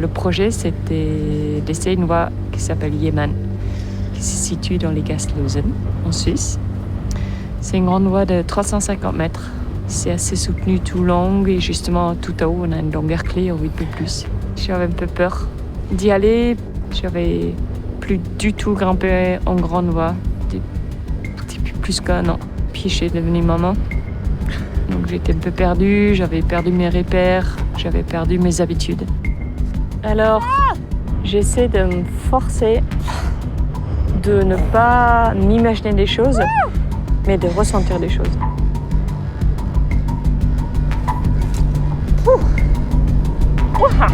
le projet, c'était d'essayer une voie qui s'appelle Yémen, qui se situe dans les Gastlausen, en Suisse. C'est une grande voie de 350 mètres. C'est assez soutenu tout long et justement tout en haut, on a une longueur clé au 8+. J'avais un peu peur d'y aller. J'avais plus du tout grimpé en grande voie depuis plus qu'un an. Puis je suis devenue maman. Donc j'étais un peu perdue, j'avais perdu mes repères, j'avais perdu mes habitudes. Alors, j'essaie de me forcer de ne pas m'imaginer des choses, mais de ressentir des choses. Ouah.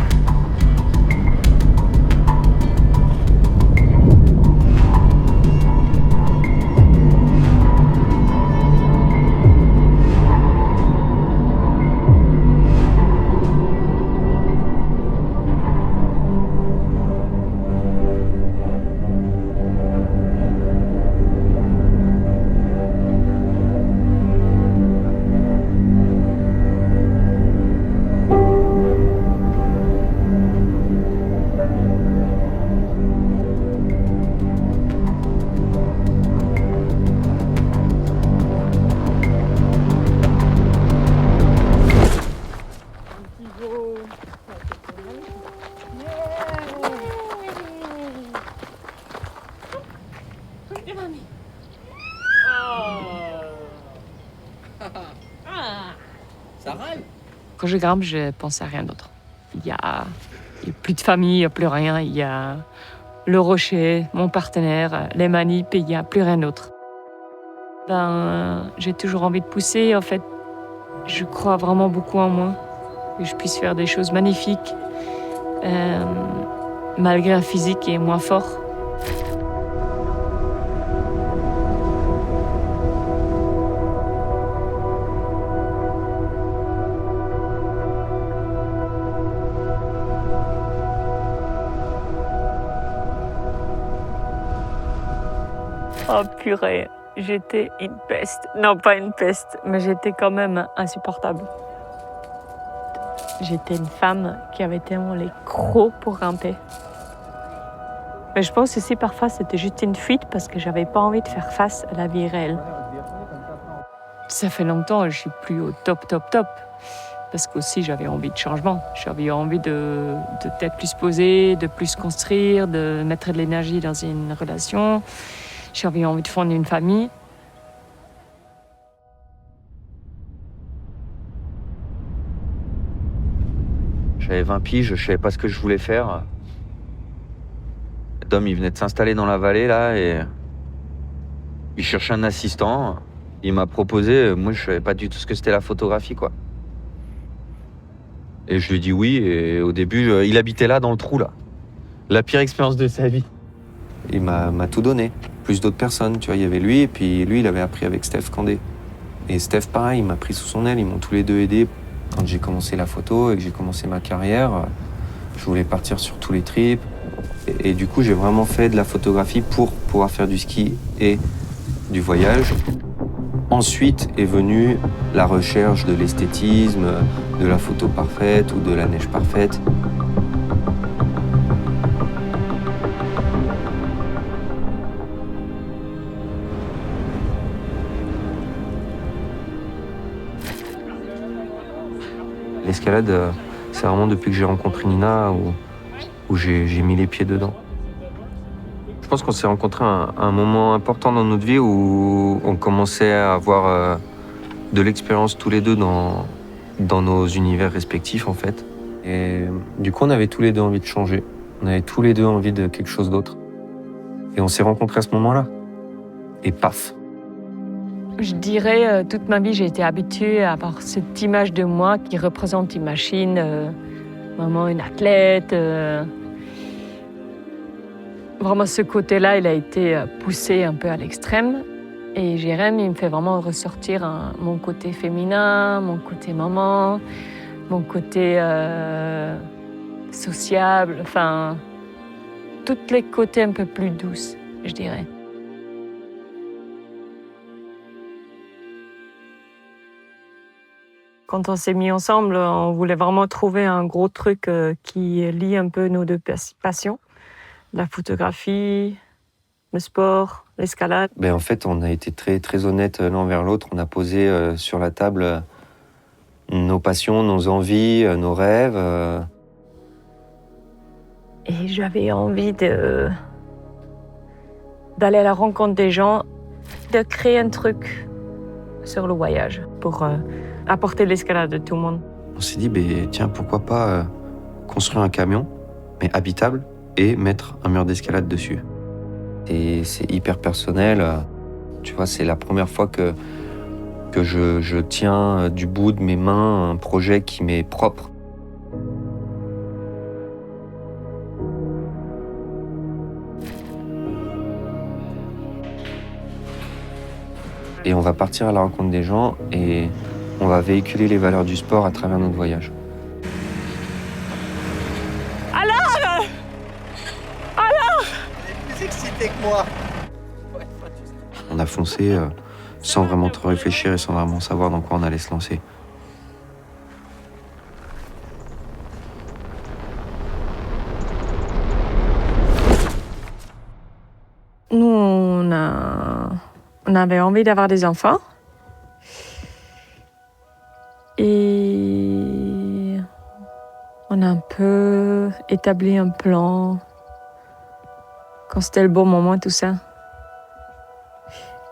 Quand je grimpe, je pense à rien d'autre. Il y a plus de famille, il n'y a plus rien. Il y a le rocher, mon partenaire, les manips, et il n'y a plus rien d'autre. J'ai toujours envie de pousser. En fait, je crois vraiment beaucoup en moi. Que je puisse faire des choses magnifiques, malgré un physique qui est moins fort. Oh purée, j'étais une peste. Non, pas une peste, mais j'étais quand même insupportable. J'étais une femme qui avait tellement les crocs pour grimper. Mais je pense aussi parfois c'était juste une fuite parce que j'avais pas envie de faire face à la vie réelle. Ça fait longtemps que je suis plus au top. Parce qu'aussi j'avais envie de changement. J'avais envie d'être plus posée, de plus construire, de mettre de l'énergie dans une relation. J'avais envie de fonder une famille. J'avais 20 piges, je savais pas ce que je voulais faire. Dom, il venait de s'installer dans la vallée, là, et il cherchait un assistant. Il m'a proposé, moi je savais pas du tout ce que c'était la photographie, quoi. Et je lui ai dit oui, et au début, il habitait là, dans le trou, là. La pire expérience de sa vie. Il m'a tout donné. Plus d'autres personnes, tu vois, il y avait lui, et puis lui, il avait appris avec Steph Candé. Et Steph, pareil, il m'a pris sous son aile, ils m'ont tous les deux aidé. Quand j'ai commencé la photo et que j'ai commencé ma carrière, je voulais partir sur tous les trips. Et du coup, j'ai vraiment fait de la photographie pour pouvoir faire du ski et du voyage. Ensuite est venue la recherche de l'esthétisme, de la photo parfaite ou de la neige parfaite. L'escalade, c'est vraiment depuis que j'ai rencontré Nina où j'ai mis les pieds dedans. Je pense qu'on s'est rencontrés à un moment important dans notre vie où on commençait à avoir de l'expérience tous les deux dans nos univers respectifs, en fait. Et du coup, on avait tous les deux envie de changer. On avait tous les deux envie de quelque chose d'autre. Et on s'est rencontrés à ce moment-là. Et paf! Je dirais, toute ma vie, j'ai été habituée à avoir cette image de moi qui représente une machine, vraiment une athlète. Vraiment, ce côté-là, il a été poussé un peu à l'extrême. Et Jérém, il me fait vraiment ressortir mon côté féminin, mon côté maman, mon côté sociable, enfin, tous les côtés un peu plus douces, je dirais. Quand on s'est mis ensemble, on voulait vraiment trouver un gros truc qui lie un peu nos deux passions. La photographie, le sport, l'escalade. Ben, en fait, on a été très, très honnêtes l'un envers l'autre. On a posé sur la table nos passions, nos envies, nos rêves. Et j'avais envie d'aller à la rencontre des gens, de créer un truc sur le voyage pour apporter l'escalade à tout le monde. On s'est dit, ben, tiens, pourquoi pas construire un camion, mais habitable, et mettre un mur d'escalade dessus. Et c'est hyper personnel. Tu vois, c'est la première fois que je tiens du bout de mes mains un projet qui m'est propre. Et on va partir à la rencontre des gens et on va véhiculer les valeurs du sport à travers notre voyage. Alors Elle est plus excitée que moi. On a foncé sans vraiment trop réfléchir et sans vraiment savoir dans quoi on allait se lancer. Nous, on avait envie d'avoir des enfants. Et on a un peu établi un plan quand c'était le bon moment, tout ça.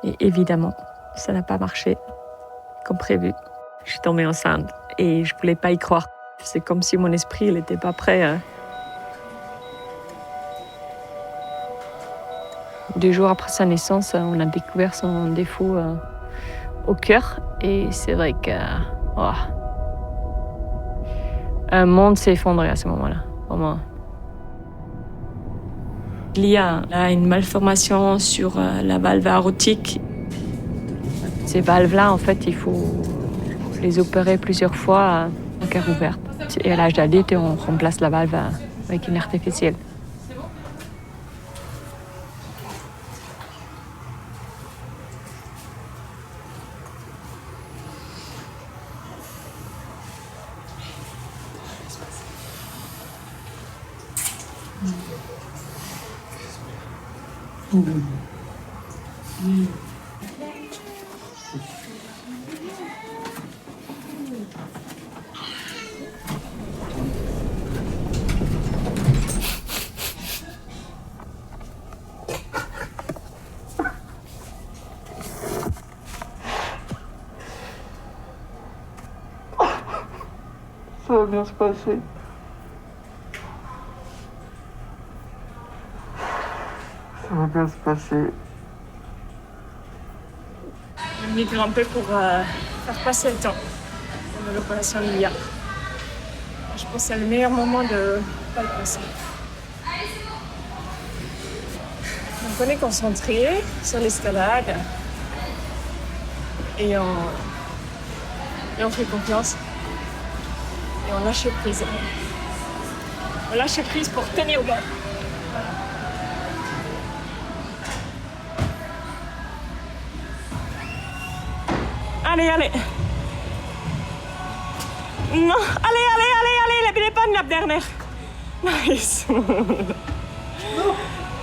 Et évidemment, ça n'a pas marché comme prévu. Je suis tombée enceinte et je voulais pas y croire. C'est comme si mon esprit n'était pas prêt. 2 jours après sa naissance, on a découvert son défaut au cœur. Et c'est vrai que un monde s'est effondré à ce moment-là. Vraiment. Il y a une malformation sur la valve aortique. Ces valves-là, en fait, il faut les opérer plusieurs fois en cœur ouvert. Et à l'âge d'adulte, on remplace la valve avec une artificielle. Ça va bien se passer. Ça va bien se passer. Je me migre un peu pour faire passer le temps de l'opération de l'IA. Je pense que c'est le meilleur moment de pas le passer. Donc on est concentré sur l'escalade et on fait confiance et on lâche prise. On lâche prise pour tenir bon. Allez, allez. Non, allez, il est pas de la dernière. Nice.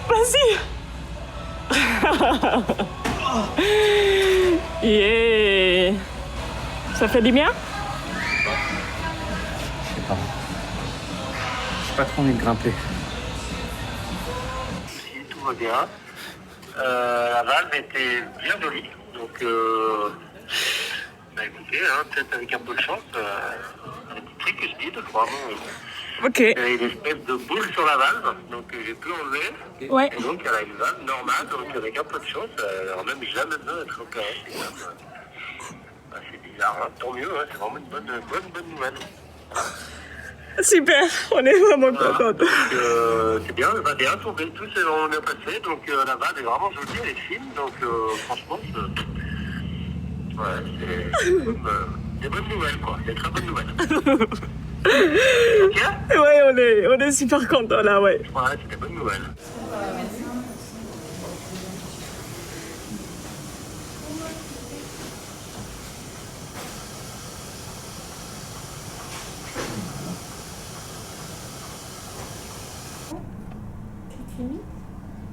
Vas-y. Yeah. Ça fait du bien? Je sais pas. J'ai pas trop envie de grimper. Si tout va bien. La valve était bien jolie. Donc, écoutez, peut-être avec un peu de chance, un petit trick speed, vraiment. Ok. Il y a une espèce de boule sur la valve, donc j'ai pu enlever. Ouais. Et donc elle a une valve normale, donc avec un peu de chance, alors même jamais besoin d'être opéré. C'est bizarre, hein. Tant mieux, c'est vraiment une bonne nouvelle. Super, on est vraiment contents. Donc c'est bien, elle va bien tomber, tout s'est vraiment bien passé, donc la valve est vraiment jolie, elle est fine, donc franchement, c'est bonne nouvelle, quoi, c'est très bonne nouvelle. Ok? Ouais, on est super contents là, ouais. Ouais, c'était bonne nouvelle.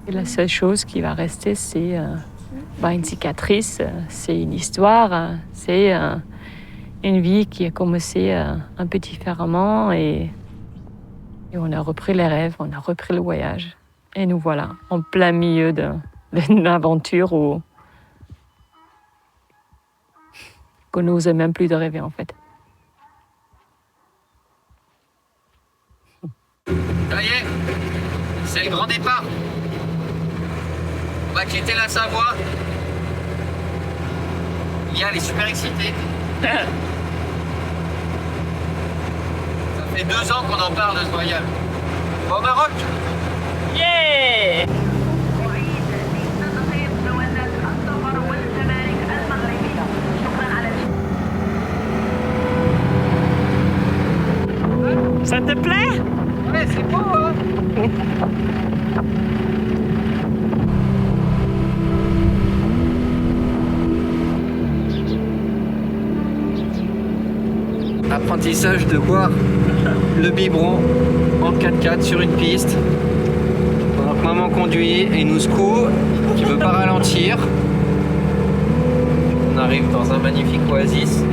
Et la seule chose qui va rester, c'est une cicatrice, c'est une histoire, c'est une vie qui a commencé un peu différemment et on a repris les rêves, on a repris le voyage. Et nous voilà, en plein milieu d'une aventure qu'on n'osait même plus de rêver en fait. Ça y est, c'est le grand départ. On va quitter la Savoie. Mia, elle est super excitée. Ça fait 2 ans qu'on en parle de ce voyage. Au Maroc. Yeah! Ça te plaît? Ouais, c'est beau, hein? Apprentissage de boire le biberon en 4x4 sur une piste. Pendant que maman conduit et nous secoue, qui veut pas ralentir. On arrive dans un magnifique oasis.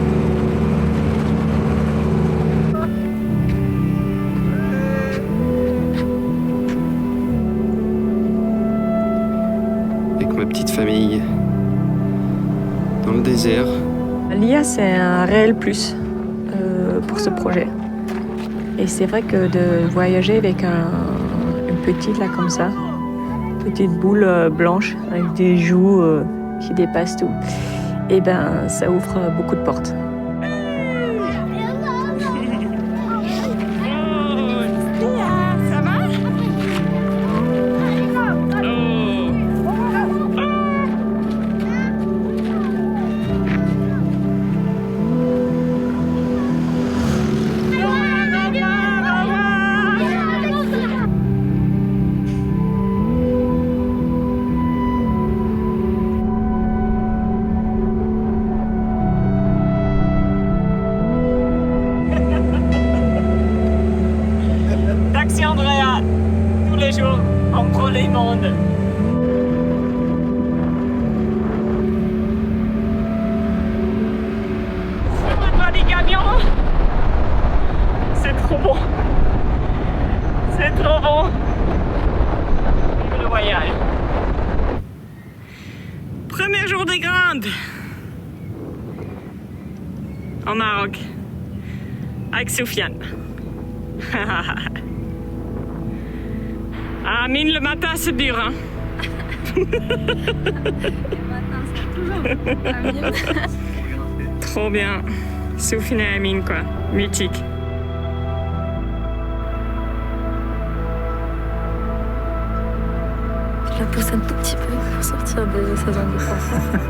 Avec ma petite famille dans le désert. L'IA, c'est un réel plus pour ce projet. Et c'est vrai que de voyager avec une petite là comme ça, petite boule blanche avec des joues qui dépassent tout, et ben ça ouvre beaucoup de portes. Ça va? Taxi Andrea, tous les jours, entre les mondes. Ouvre-toi des camions. C'est trop bon. C'est trop bon. Vive le voyage. Premier jour des Grandes. En Maroc. Avec Soufiane. Amine, le matin, c'est dur, hein? Le matin, c'est toujours Amine. Trop bien. Soufiane et Amine, quoi. Mythique. Je la pousse un tout petit peu pour sortir de sa zone de confort.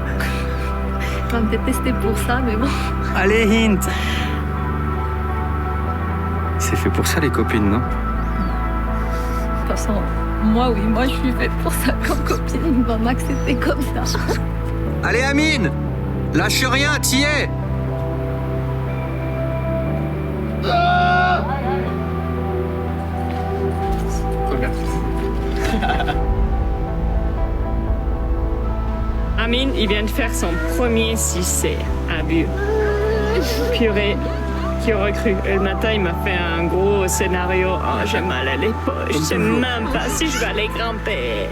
Je vais me détester pour ça, mais bon. Allez, hint! C'est fait pour ça, les copines, non? De toute façon, moi, oui, moi, je suis faite pour ça comme copine. Il va m'accepter comme ça. Allez, Amine! Lâche rien, t'y es! Amine, il vient de faire son premier 6C à Bure. Purée, qui aurait cru? Le matin, il m'a fait un gros scénario. Oh, j'ai mal à l'épaule. Je sais même pas si je vais aller grimper.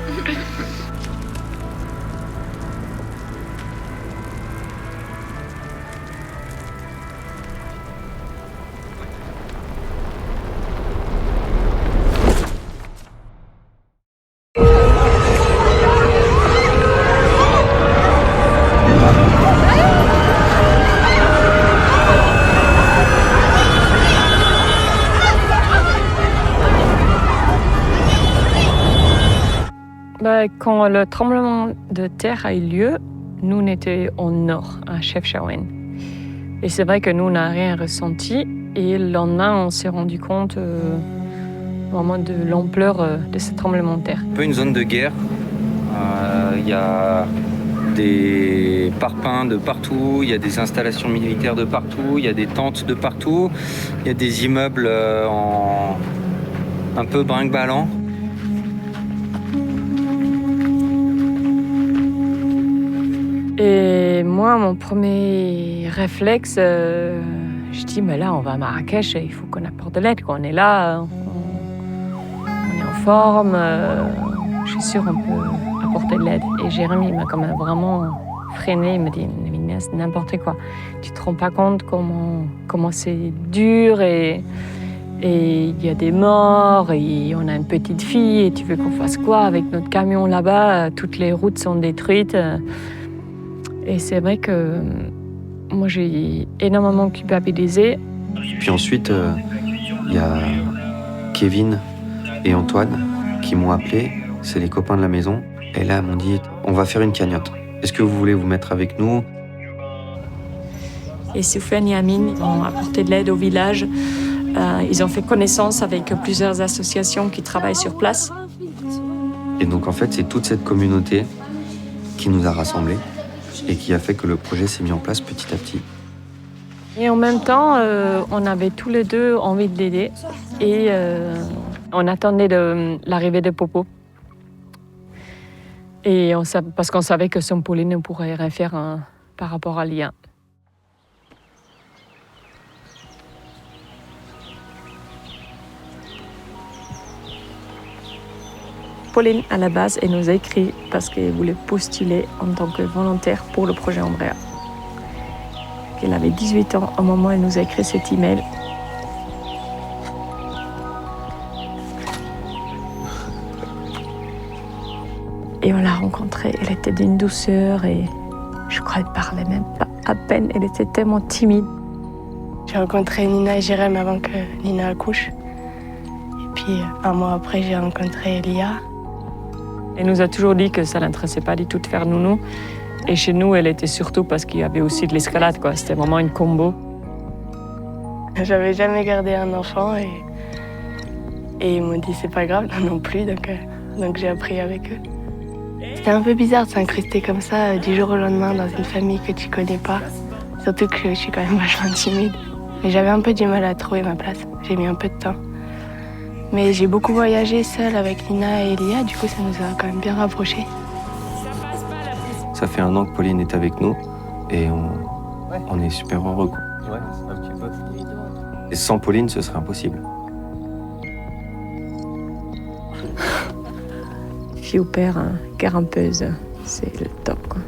Quand le tremblement de terre a eu lieu, nous on était au nord, à Chefchaouen. Et c'est vrai que nous, on n'a rien ressenti. Et le lendemain, on s'est rendu compte vraiment de l'ampleur de ce tremblement de terre. Un peu une zone de guerre. Il y a des parpaings de partout, il y a des installations militaires de partout, il y a des tentes de partout, il y a des immeubles un peu brinque-ballants. Et moi, mon premier réflexe, je dis, mais là, on va à Marrakech, il faut qu'on apporte de l'aide. On est là, on est en forme, je suis sûre qu'on peut apporter de l'aide. Et Jérémy m'a quand même vraiment freiné, il me dit, Inès, n'importe quoi. Tu te rends pas compte comment c'est dur et il y a des morts et on a une petite fille et tu veux qu'on fasse quoi avec notre camion là-bas? Toutes les routes sont détruites. Et c'est vrai que moi, j'ai énormément culpabilisé. Puis ensuite, il y a Kevin et Antoine qui m'ont appelé. C'est les copains de la maison. Et là, ils m'ont dit, on va faire une cagnotte. Est-ce que vous voulez vous mettre avec nous? Et Soufiane et Amine ont apporté de l'aide au village. Ils ont fait connaissance avec plusieurs associations qui travaillent sur place. Et donc, en fait, c'est toute cette communauté qui nous a rassemblés et qui a fait que le projet s'est mis en place petit à petit. Et en même temps, on avait tous les deux envie de l'aider. Et on attendait l'arrivée de Popo. Et parce qu'on savait que sans Pauline, on ne pourrait rien faire par rapport à Lia. Pauline, à la base, elle nous a écrit parce qu'elle voulait postuler en tant que volontaire pour le projet Ombrea. Elle avait 18 ans au moment où elle nous a écrit cet email. Et on l'a rencontrée, elle était d'une douceur et je crois qu'elle parlait même pas à peine, elle était tellement timide. J'ai rencontré Nina et Jérém avant que Nina accouche. Et puis un mois après, j'ai rencontré Lia. Elle nous a toujours dit que ça ne l'intéressait pas du tout de faire nounou. Et chez nous, elle était surtout parce qu'il y avait aussi de l'escalade, quoi. C'était vraiment une combo. J'avais jamais gardé un enfant et ils m'ont dit c'est pas grave, non plus, donc j'ai appris avec eux. C'était un peu bizarre de s'incruster comme ça du jour au lendemain dans une famille que tu connais pas. Surtout que je suis quand même vachement timide. Mais j'avais un peu du mal à trouver ma place. J'ai mis un peu de temps. Mais j'ai beaucoup voyagé seule avec Nina et Elia, du coup ça nous a quand même bien rapprochés. Ça fait 1 an que Pauline est avec nous et on est super heureux. Quoi. Ouais, un petit peu. Et sans Pauline, ce serait impossible. Fille au père, garimpeuse, c'est le top, quoi.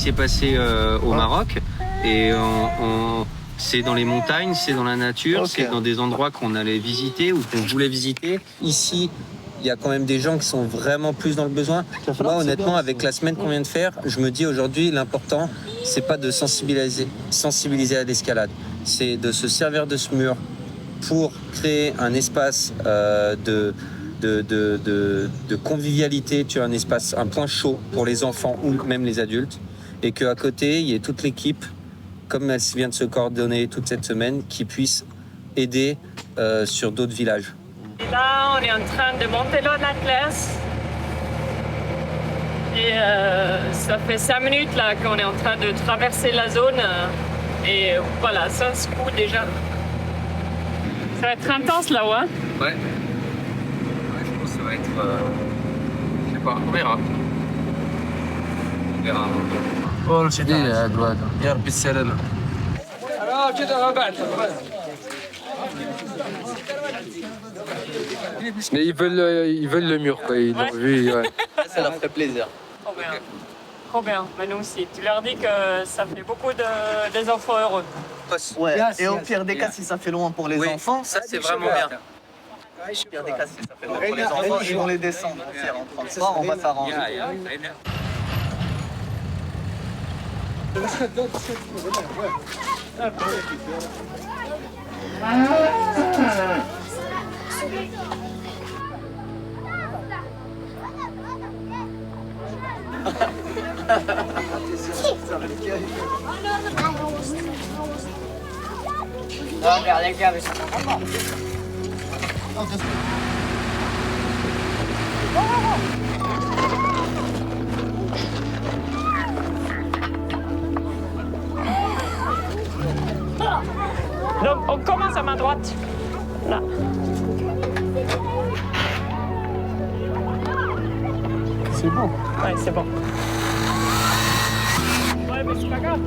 S'est passé au Maroc et c'est dans les montagnes, c'est dans la nature, c'est dans des endroits qu'on allait visiter ou qu'on voulait visiter. Ici, il y a quand même des gens qui sont vraiment plus dans le besoin. Moi, honnêtement, avec la semaine qu'on vient de faire, je me dis aujourd'hui, l'important, c'est pas de sensibiliser à l'escalade, c'est de se servir de ce mur pour créer un espace de convivialité, tu as un espace, un point chaud pour les enfants ou même les adultes. Et qu'à côté, il y ait toute l'équipe, comme elle vient de se coordonner toute cette semaine, qui puisse aider sur d'autres villages. Et là, on est en train de monter l'eau de l'Atlas. Et ça fait 5 minutes là qu'on est en train de traverser la zone. Et voilà, ça se coud déjà. Ça va être intense là-haut, hein? Ouais. Je pense que ça va être... je sais pas, on verra. On verra. Oh, c'est dit, à droite. Il y a un petit serré là. Mais ils veulent le mur, quoi. Ils l'ont vu, ouais. Ça leur ferait plaisir. Trop bien. Trop bien, mais nous aussi. Tu leur dis que ça fait beaucoup des enfants heureux. Ouais, et au pire des cas, si ça fait loin pour les enfants, ça c'est vraiment bien. Au pire des cas, si ça fait loin pour les enfants, ils vont les descendre. En transport, on va s'arranger. Donc, on commence à main droite. Là. C'est bon. Ouais, c'est bon. Ouais, mais c'est pas grave.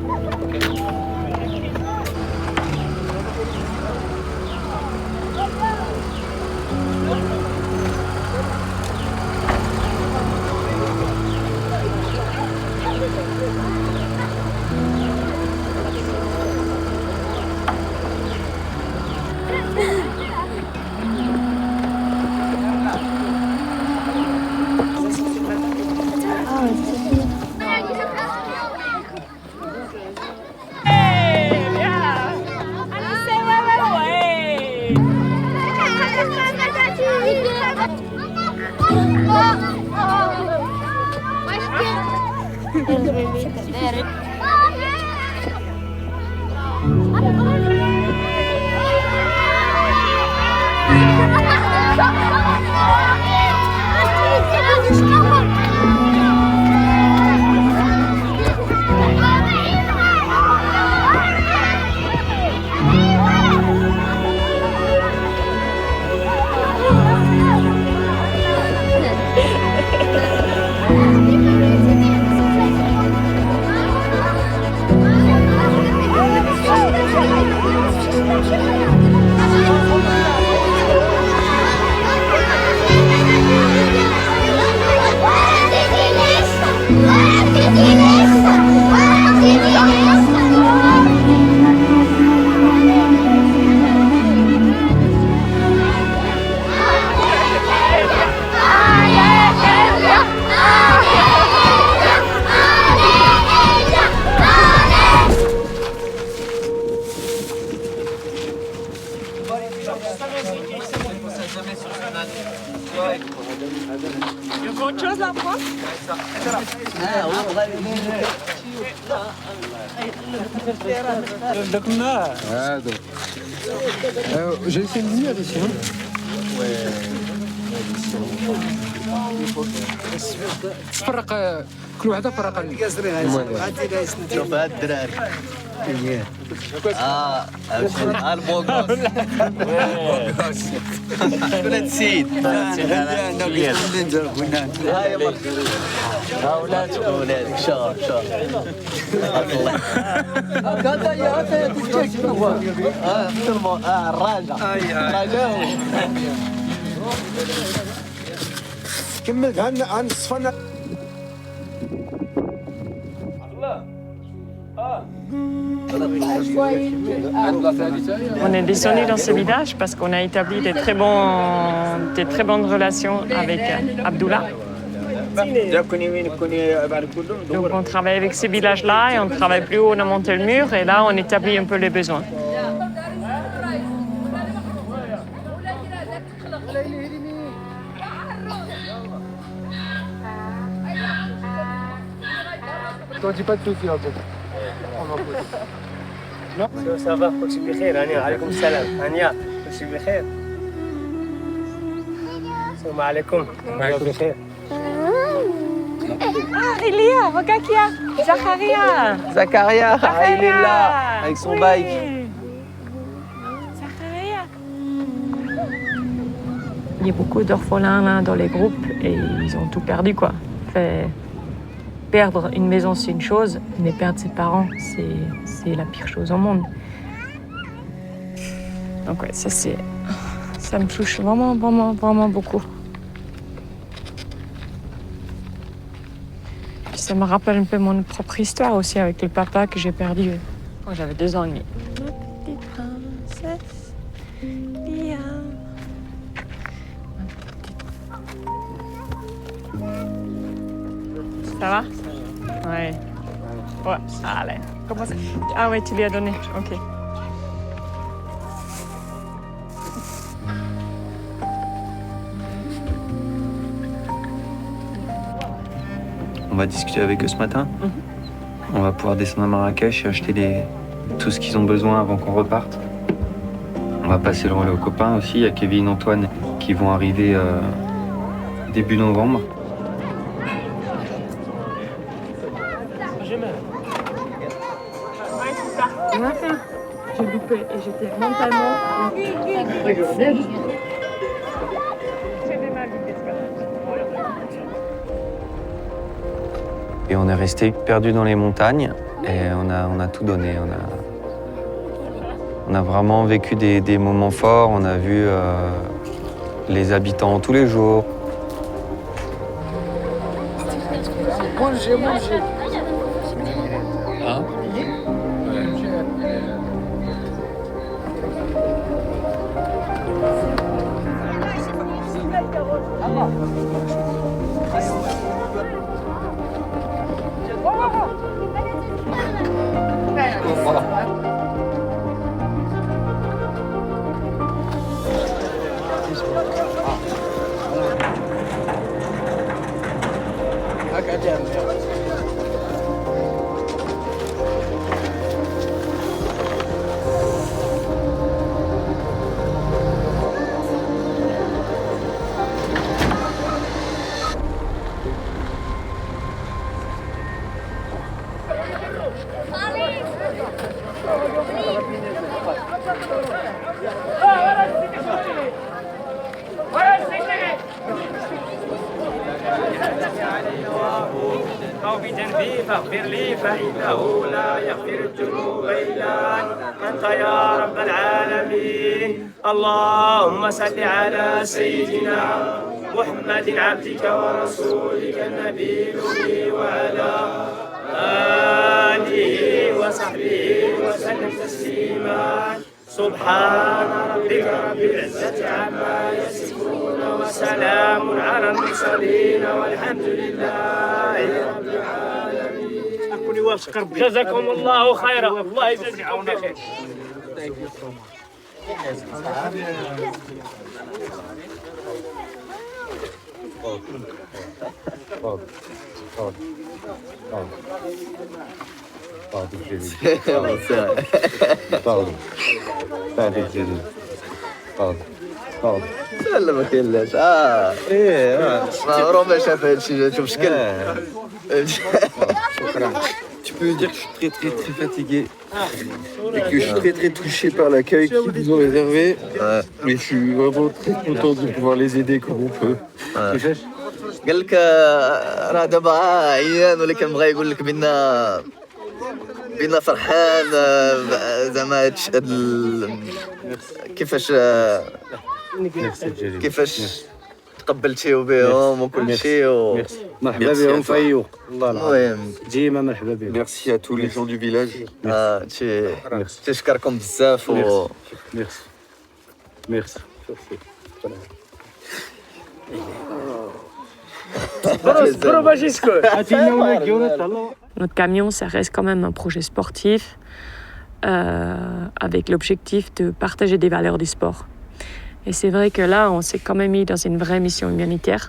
Il y a autre chose là, moi? J'ai essayé de lumière ici. فرق كل واحدة فرق شوف هاد الدراري البوغوس شكون هاد السيد؟ ولادك شهر الراجع كمل عن الصفنة. On est descendu dans ce village parce qu'on a établi des très bonnes relations avec Abdullah. Donc on travaille avec ces villages-là et on travaille plus haut, on a monté le mur et là on établit un peu les besoins. T'en dis pas de soucis en fait. Ça va, كل شيء بخير. هانية عليكم السلام. هانية كل شيء بخير. السلام عليكم. وعليكم بخير. Ah, Elia, regarde qui y a Zacharia. Zacharia, il est là, avec son bike. Zacharia. Il y a beaucoup d'orphelins là dans les groupes et ils ont tout perdu quoi. Perdre une maison c'est une chose, mais perdre ses parents c'est la pire chose au monde. Donc ouais, ça me touche vraiment beaucoup. Puis ça me rappelle un peu mon propre histoire aussi avec le papa que j'ai perdu quand j'avais 2 ans et demi. Ma petite princesse, Lia. Ça va? Ouais. Ouais, allez. Comment ça? Ah ouais, tu lui as donné. Ok. On va discuter avec eux ce matin. On va pouvoir descendre à Marrakech et acheter tout ce qu'ils ont besoin avant qu'on reparte. On va passer le relais aux copains aussi. Il y a Kevin, Antoine qui vont arriver début novembre. J'ai loupé et j'étais mentalement. Et on est resté perdu dans les montagnes et on a tout donné. On a vraiment vécu des moments forts. On a vu les habitants tous les jours. Mangez. Hein? أو بذنبي فاغفر لي فإنه لا يغفر الذنوب إلا أنت يا رب العالمين. اللهم صل على سيدنا محمد عبدك ورسولك النبي الأمي وعلى آله وصحبه وسلم تسليما. سبحان ربك رب العزة عما يصفون وسلام على المرسلين والحمد لله رب العالمين. جزاكم الله خيرا والله يجزيكم بخير. لا ما كاينلاش عمره ما شاف هادشي جاتو بشكل. شكرا. Tu peux dire que je suis très fatigué et que je suis très touché par l'accueil qu'ils nous ont réservé. Mais je suis vraiment très content de pouvoir les aider comme on peut. قال لك راه دابا عيان ولا كنبغي يقول لك بينا فرحان زعما هادشي كيفاش تقبلتيو بهم وكل شيء. مرحبا بهم في ايوق. المهم ديما مرحبا بهم. Merci à tous les gens du village. تشكركم بزاف ميرسي. Notre camion, ça reste quand même un projet sportif avec l'objectif de partager des valeurs du sport. Et c'est vrai que là, on s'est quand même mis dans une vraie mission humanitaire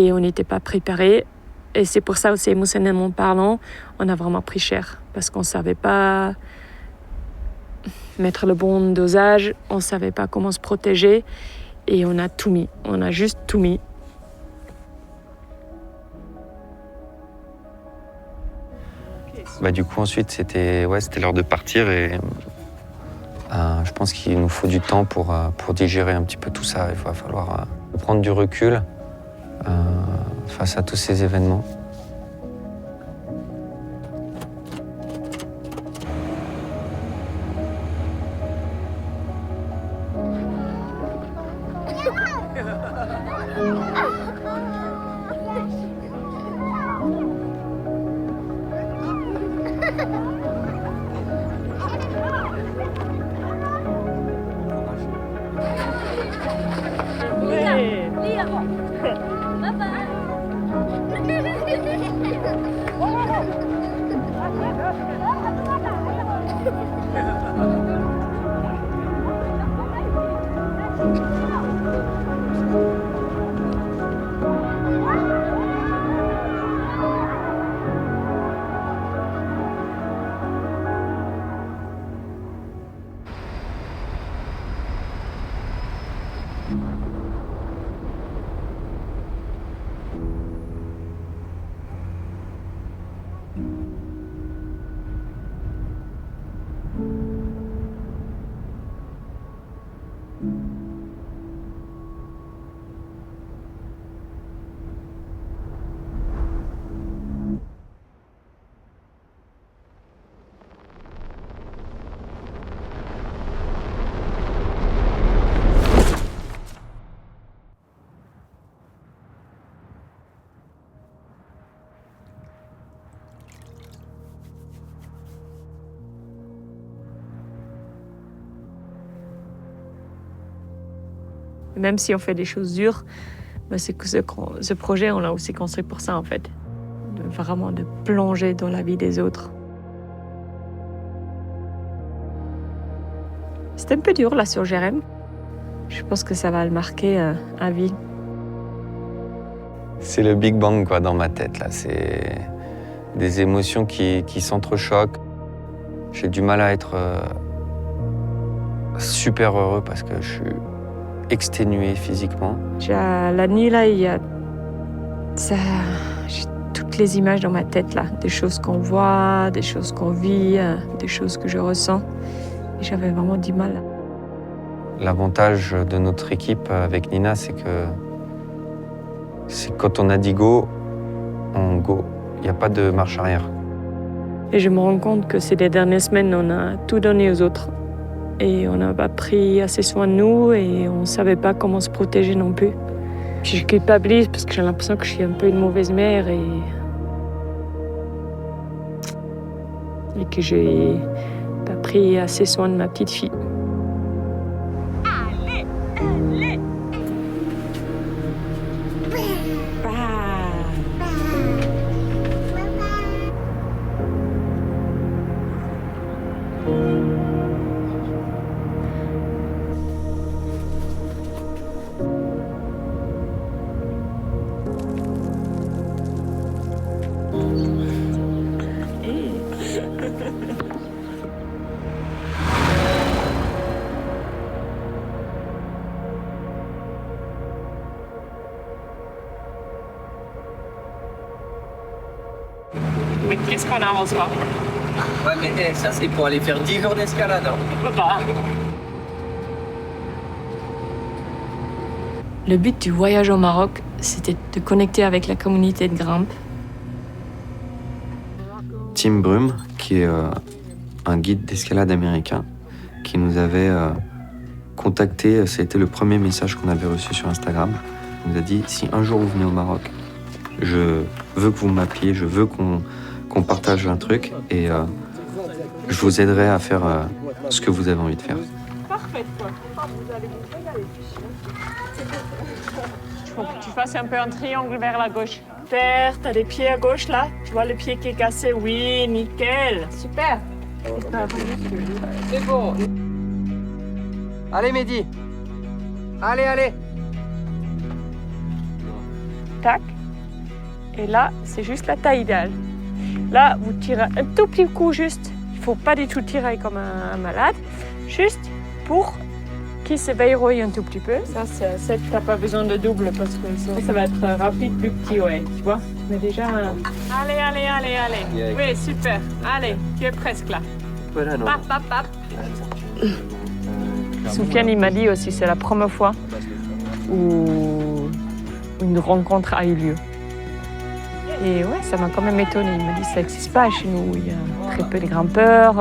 et on n'était pas préparé. Et c'est pour ça aussi, émotionnellement parlant, on a vraiment pris cher parce qu'on ne savait pas mettre le bon dosage, on ne savait pas comment se protéger et on a tout mis. On a juste tout mis. Bah, du coup, ensuite, c'était l'heure de partir et je pense qu'il nous faut du temps pour digérer un petit peu tout ça. Il va falloir prendre du recul face à tous ces événements. Même si on fait des choses dures, c'est que ce projet, on l'a aussi construit pour ça en fait. Vraiment de plonger dans la vie des autres. C'était un peu dur là sur Jérém. Je pense que ça va le marquer à vie. C'est le Big Bang quoi, dans ma tête. Là. C'est des émotions qui s'entrechoquent. J'ai du mal à être super heureux parce que je suis exténué physiquement. La nuit, là, j'ai toutes les images dans ma tête, là. Des choses qu'on voit, des choses qu'on vit, des choses que je ressens. Et j'avais vraiment du mal. L'avantage de notre équipe avec Nina, c'est que quand on a dit go, on go. Il n'y a pas de marche arrière. Et je me rends compte que ces dernières semaines, on a tout donné aux autres. Et on n'a pas pris assez soin de nous et on ne savait pas comment se protéger non plus. Puis je culpabilise parce que j'ai l'impression que je suis un peu une mauvaise mère et que j'ai pas pris assez soin de ma petite fille. Allez, allez. Mais qu'est-ce qu'on a en soi? Ouais, mais ça, c'est pour aller faire 10 jours d'escalade. On peut pas. Le but du voyage au Maroc, c'était de connecter avec la communauté de grimpe. Tim Brum, qui est un guide d'escalade américain, qui nous avait contacté. C'était le premier message qu'on avait reçu sur Instagram. Il nous a dit, si un jour vous venez au Maroc, je veux que vous m'appeliez, je veux qu'on partage un truc et je vous aiderai à faire ce que vous avez envie de faire. Parfait, quoi. Vous allez vous régaler. Il faut que tu fasses un peu un triangle vers la gauche. Super, t'as des pieds à gauche là. Tu vois le pied qui est cassé? Oui, nickel. Super. C'est bon. Allez, Mehdi. Allez, allez. Tac. Et là, c'est juste la taille idéale. Là, vous tirez un tout petit coup juste. Il ne faut pas du tout tirer comme un malade. Juste pour qu'il se verrouille un tout petit peu. Ça, tu n'as pas besoin de double parce que ça va être rapide, plus petit, ouais. Tu vois? Mais déjà... Allez, allez, allez, allez. Oui, super. Allez, tu es presque là. Pap, pap, pap. Soufiane, il m'a dit aussi, c'est la première fois où une rencontre a eu lieu. Et ouais, ça m'a quand même étonnée. Il m'a dit, ça n'existe pas chez nous. Il y a très peu de grimpeurs.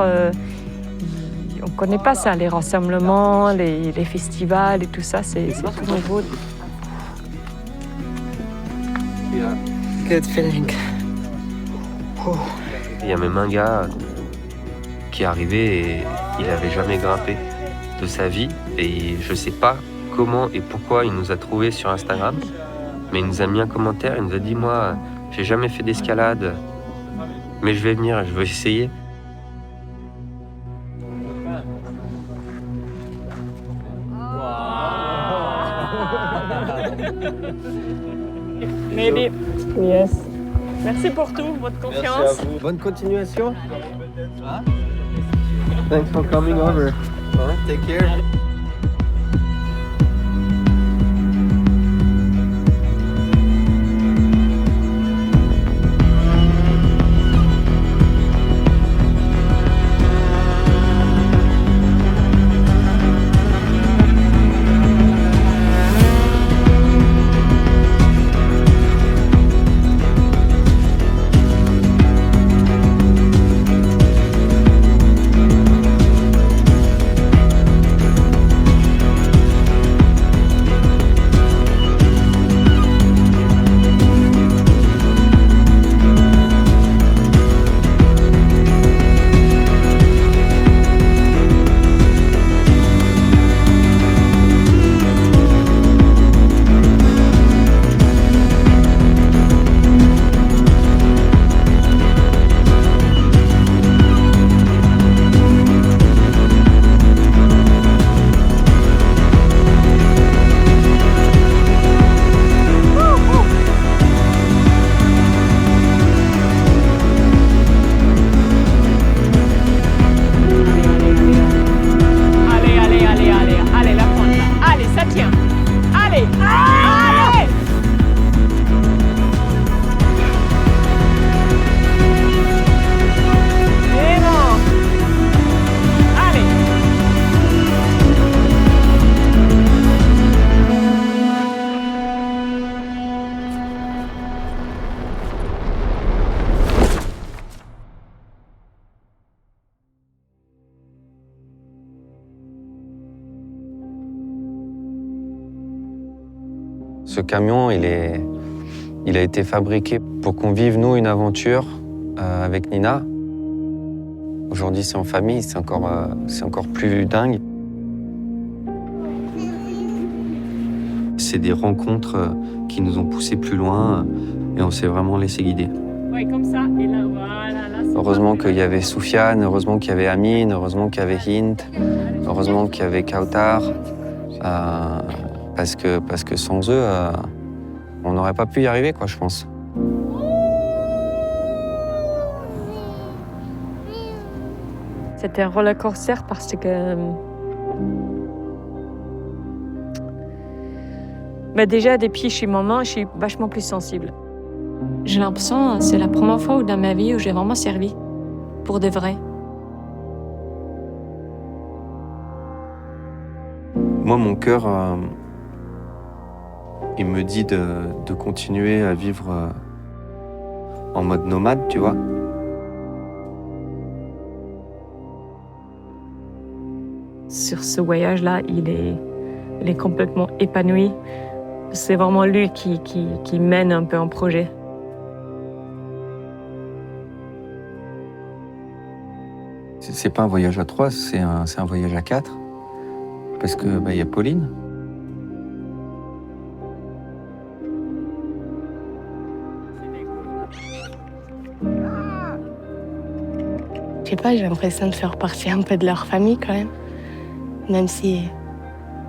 On ne connaît pas ça, les rassemblements, les festivals et tout ça, c'est tout nouveau. Good feeling. Il y a même un gars qui est arrivé et il n'avait jamais grimpé de sa vie. Et je ne sais pas comment et pourquoi il nous a trouvés sur Instagram. Mais il nous a mis un commentaire, il nous a dit, moi, j'ai jamais fait d'escalade, mais je vais venir, je vais essayer. Maybe. Yes. Merci pour tout, votre confiance. Merci à vous. Bonne continuation. Thanks for coming over. Take care. Ce camion, il a été fabriqué pour qu'on vive, nous, une aventure avec Nina. Aujourd'hui, c'est en famille, c'est encore plus dingue. C'est des rencontres qui nous ont poussés plus loin et on s'est vraiment laissé guider. Ouais, comme ça, et là, voilà. Là, Heureusement qu'il y avait Soufiane, heureusement qu'il y avait Amine, heureusement qu'il y avait Hint, heureusement qu'il y avait Kautar. Parce que sans eux, on n'aurait pas pu y arriver, quoi, je pense. C'était un roller coaster parce que... déjà, depuis chez maman, je suis vachement plus sensible. J'ai l'impression que c'est la première fois dans ma vie où j'ai vraiment servi. Pour de vrai. Moi, mon cœur, il me dit de continuer à vivre en mode nomade, tu vois. Sur ce voyage-là, il est complètement épanoui. C'est vraiment lui qui mène un peu un projet. C'est pas un voyage à 3, c'est un voyage à 4. Parce que y a Pauline. Je sais pas, j'ai l'impression de faire partie un peu de leur famille quand même. Même si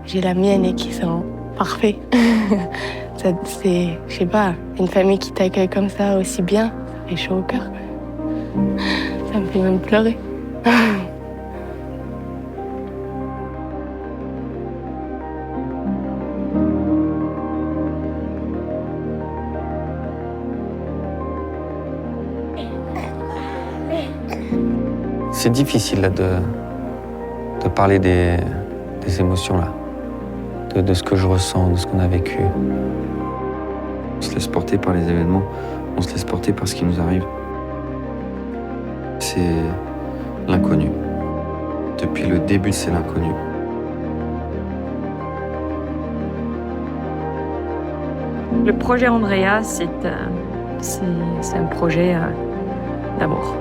j'ai la mienne et qui sont parfaits. C'est, je sais pas, une famille qui t'accueille comme ça aussi bien, ça fait chaud au cœur. Ça me fait même pleurer. C'est difficile là, de parler des émotions là, de ce que je ressens, de ce qu'on a vécu. On se laisse porter par les événements, on se laisse porter par ce qui nous arrive. C'est l'inconnu. Depuis le début, c'est l'inconnu. Le projet Andrea, c'est un projet d'amour.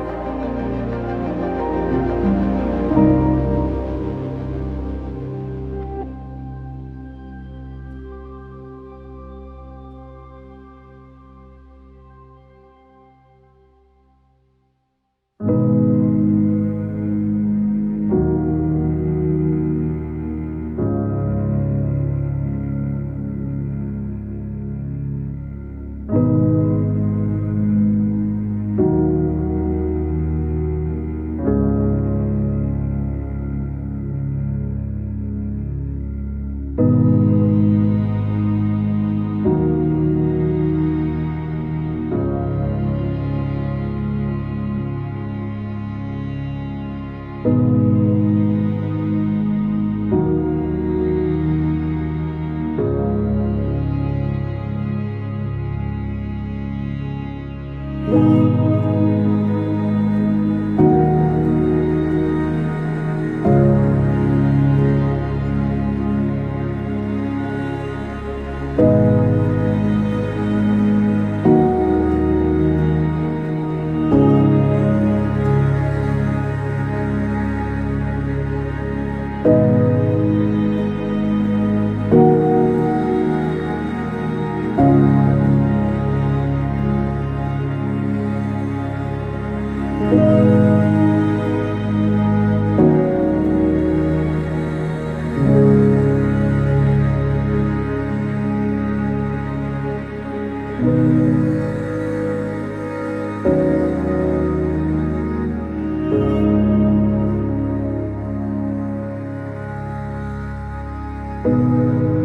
Thank you.